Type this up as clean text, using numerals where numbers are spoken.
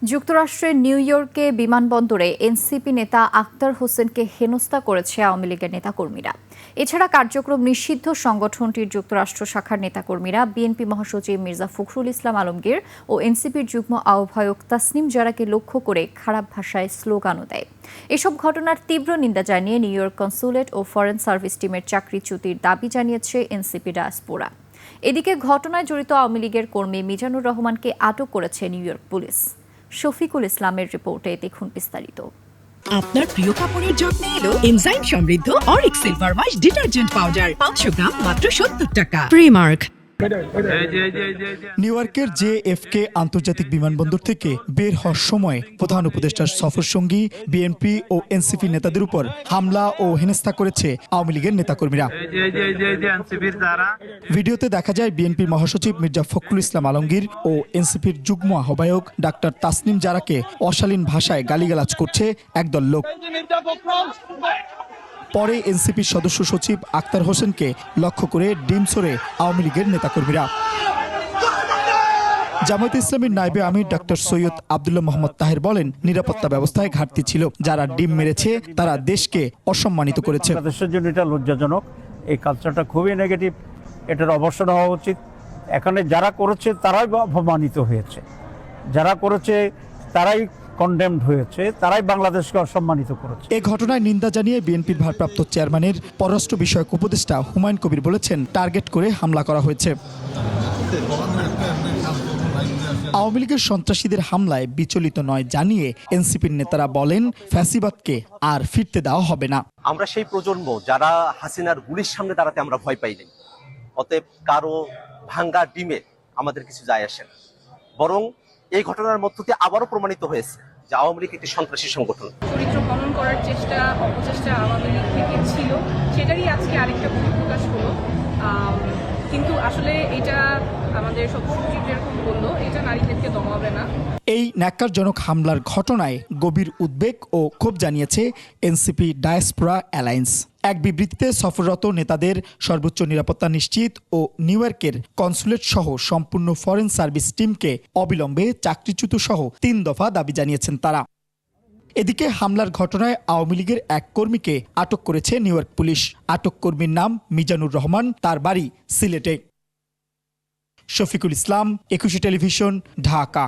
যুক্তরাষ্ট্রের নিউ ইয়র্কে বিমানবন্দরে এনসিপি নেতা আখতার হোসেনকে হেনস্থা করেছে আওয়ামী লীগের নেতাকর্মীরা। এছাড়া কার্যক্রম নিষিদ্ধ সংগঠনটির যুক্তরাষ্ট্র শাখার নেতাকর্মীরা বিএনপি মহাসচিব মির্জা ফখরুল ইসলাম আলমগীর ও এনসিপির যুগ্ম আহ্বায়ক তাসনিম জারাকে লক্ষ্য করে খারাপ ভাষায় স্লোগানও দেয়। এসব ঘটনার তীব্র নিন্দা জানিয়ে নিউ ইয়র্ক কনসুলেট ও ফরেন সার্ভিস টিমের চাকরিচ্যুতির দাবি জানিয়েছে এনসিপি ডায়াসপোরা। এদিকে ঘটনায় জড়িত আওয়ামী লীগের কর্মী মিজানুর রহমানকে আটক করেছে নিউ ইয়র্ক পুলিশ। শফিকুল ইসলামের রিপোর্টে দেখুন বিস্তারিত। আপনার প্রিয় কাপড়ের যত্নে এলো এনজাইম সমৃদ্ধ Arik silver wash detergent powder 500 গ্রাম মাত্র 70 টাকা। প্রিমার্ক। নিউ ইয়র্কের জেএফকে আন্তর্জাতিক বিমানবন্দর থেকে বের হওয়ার সময় প্রধান উপদেষ্টার সফরসঙ্গী বিএনপি ও এনসিপি নেতাদের উপর হামলা ও হেনস্থা করেছে আওয়ামী লীগের নেতাকর্মীরা। ভিডিওতে দেখা যায় বিএনপির মহাসচিব মির্জা ফখরুল ইসলাম আলমগীর ও এনসিপির যুগ্ম আহ্বায়ক ডাক্তার তাসনিম জারাকে অশালীন ভাষায় গালিগালাজ করছে একদল লোক। পরে এনসিপির সদস্য সচিব আখতার হোসেনকে লক্ষ্য করে ডিম ছড়ে আওয়ামী লীগের নেতাকর্মীরা। জামায়াতে ইসলামীর নায়েবে আমির ডাক্তার সৈয়দ আব্দুল্লাহ মোহাম্মদ তাহের বলেন, নিরাপত্তা ব্যবস্থায় ঘাটতি ছিল, যারা ডিম মেরেছে তারা দেশকে অসম্মানিত করেছে। দেশের জন্য এটা লজ্জাজনক, এই কালচারটা খুবই নেগেটিভ, এটার অবসান হওয়া উচিত। এখানে যারা করেছে তারাই অপমানিত হয়েছে, যারা করেছে তারাই কন্ডেমড হয়েছে, তারাই বাংলাদেশকে অসম্মানিত করেছে। এই ঘটনায় নিন্দা জানিয়ে বিএনপির ভারপ্রাপ্ত চেয়ারম্যানের পররাষ্ট্র বিষয়ক উপদেষ্টা হুমায়ুন কবির বলেছেন, টার্গেট করে হামলা করা হয়েছে। আওয়ামী লীগের সন্ত্রাসীদের হামলায় বিচলিত নয় জানিয়ে এনসিপির নেতারা বলেন, ফ্যাসিবাদকে আর ফিরতে দেওয়া হবে না। আমরা সেই প্রজন্ম যারা হাসিনার গুলির সামনে দাঁড়াতে আমরা ভয় পাই নাই। অতএব কারো ভাঙ্গা ডিমে আমাদের কিছু যায় আসে না, বরং এই ঘটনার মধ্য দিয়ে আবারও প্রমাণিত হয়েছে যে আওয়ামী লীগ একটি সন্ত্রাসী সংগঠন। চরিত্র খনন করার অপচেষ্টা আওয়ামী লীগ থেকে ছিল, সেটারই আজকে আরেকটা বহিঃপ্রকাশ হলো। কিন্তু আসলে এটা আমাদের সচিব যেরকম বললো, এটা নারীদেরকে দমাবে না। এই ন্যাক্কারজনক হামলার ঘটনায় গভীর উদ্বেগ ও ক্ষোভ জানিয়েছে এনসিপি ডায়াসপোরা অ্যালায়েন্স। এক বিবৃতিতে সফররত নেতাদের সর্বোচ্চ নিরাপত্তা নিশ্চিত ও নিউ ইয়র্কের কনসুলেট সহ সম্পূর্ণ ফরেন সার্ভিস টিমকে অবিলম্বে চাকরিচ্যুত সহ 3 দফা দাবি জানিয়েছেন তারা। এদিকে হামলার ঘটনায় আওয়ামী লীগের এক কর্মীকে আটক করেছে নিউ ইয়র্ক পুলিশ। আটক কর্মীর নাম মিজানুর রহমান, তার বাড়ি সিলেটে। শফিকুল ইসলাম, 21 টেলিভিশন, ঢাকা।